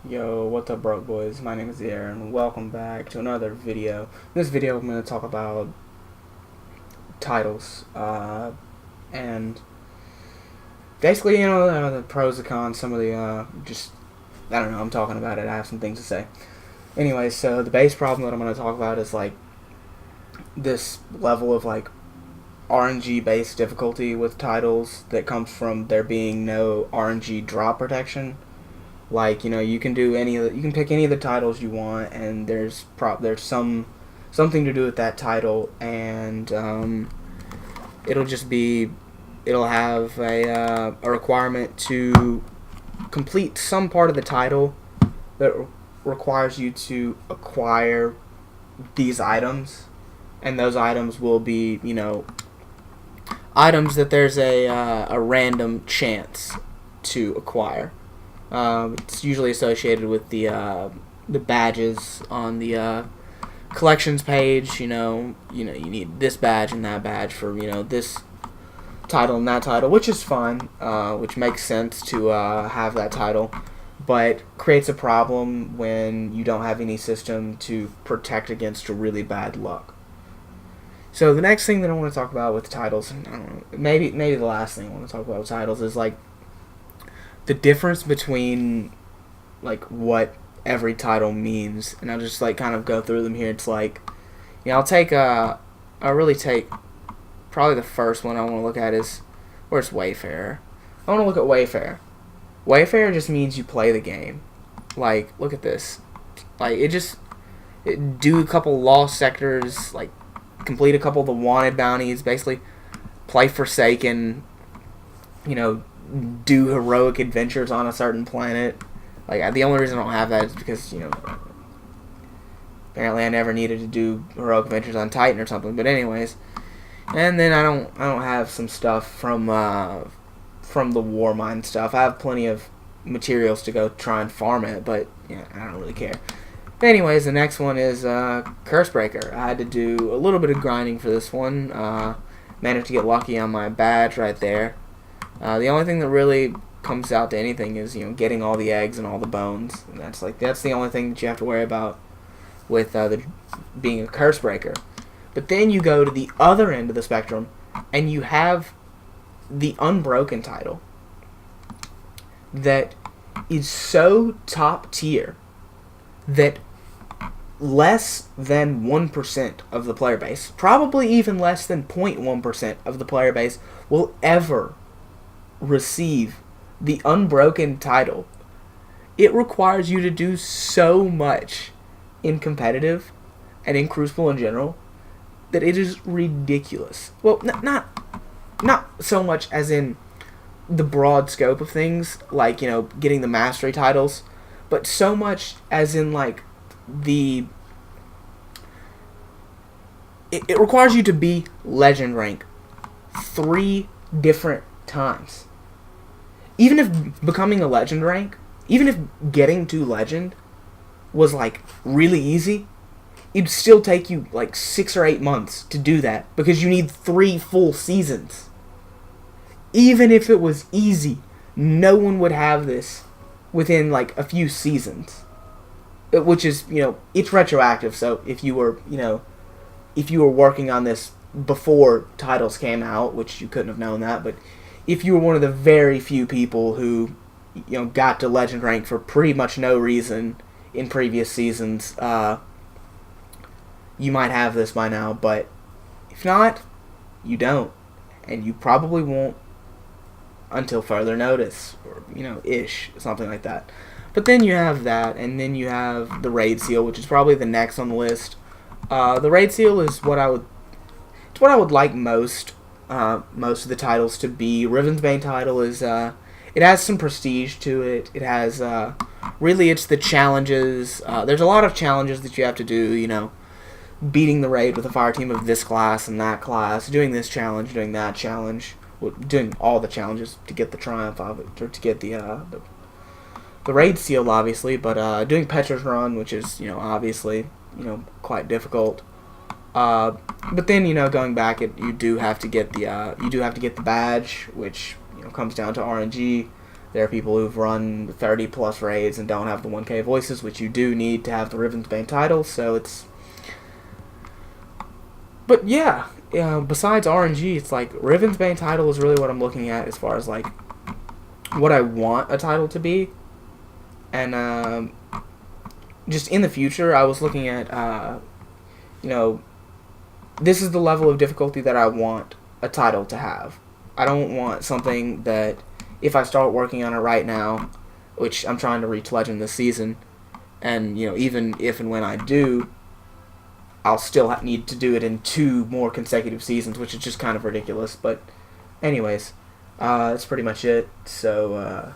Yo, what's up, broke boys? My name is Aaron. Welcome back to another video. In this video, I'm going to talk about titles, and basically, the pros and cons. Some of the I don't know. I'm talking about it. I have some things to say. Anyway, so the base problem that I'm going to talk about is like this level of like RNG based difficulty with titles that comes from there being no RNG drop protection. Like, you can do you can pick any of the titles you want, and there's something to do with that title, and it'll just be it'll have a requirement to complete some part of the title that requires you to acquire these items, and those items will be items that there's a random chance to acquire. It's usually associated with the badges on the collections page. You need this badge and that badge for this title and that title, which is fine, which makes sense to have that title, but creates a problem when you don't have any system to protect against really bad luck. So the next thing that I want to talk about with titles, and I don't know, maybe the last thing I want to talk about with titles is like the difference between like what every title means, and I'll just like kind of go through them here. It's like, I'll really take probably the first one I want to look at is where's Wayfarer. I want to look at Wayfarer. Wayfarer just means you play the game. Like, look at this. Like, do a couple lost sectors, like complete a couple of the wanted bounties, basically play Forsaken, do heroic adventures on a certain planet. Like, the only reason I don't have that is because apparently I never needed to do heroic adventures on Titan or something. But anyways, and then I don't have some stuff from the War Mine stuff. I have plenty of materials to go try and farm it, but yeah, I don't really care. But anyways, the next one is Cursebreaker. I had to do a little bit of grinding for this one. Managed to get lucky on my badge right there. The only thing that really comes out to anything is getting all the eggs and all the bones, and that's the only thing that you have to worry about with being a curse breaker. But then you go to the other end of the spectrum, and you have the Unbroken title that is so top tier that less than 1% of the player base, probably even less than 0.1% of the player base, will ever receive the Unbroken title. It requires you to do so much in competitive and in Crucible in general that it is ridiculous. Well, not so much as in the broad scope of things, like getting the mastery titles, but so much as in like it requires you to be legend rank 3 different times. Even if becoming a legend rank, even if getting to legend was like really easy, it'd still take you like 6 or 8 months to do that because you need 3 full seasons. Even if it was easy, no one would have this within like a few seasons. Which is, it's retroactive, so if you were working on this before titles came out, which you couldn't have known that, but if you were one of the very few people who got to legend rank for pretty much no reason in previous seasons, you might have this by now. But if not, you don't, and you probably won't until further notice, or something like that. But then you have that, and then you have the raid seal, which is probably the next on the list. The raid seal is what I would like most of the titles to be. Riven's main title is it has some prestige to it. It has really, it's the challenges. There's a lot of challenges that you have to do. Beating the raid with a fire team of this class and that class, doing this challenge, doing that challenge, doing all the challenges to get the triumph of it, or to get the raid seal, obviously. But doing Petra's run, which is obviously quite difficult. But then going back, you do have to get the badge, which comes down to RNG. There are people who've run 30 plus raids and don't have the 1K voices, which you do need to have the Ravensbane title, so it's... But yeah, besides RNG, it's like Ravensbane title is really what I'm looking at as far as like what I want a title to be. And just in the future, I was looking at, this is the level of difficulty that I want a title to have. I don't want something that if I start working on it right now, which I'm trying to reach Legend this season, and even if and when I do, I'll still need to do it in 2 more consecutive seasons, which is just kind of ridiculous. But anyways, that's pretty much it. So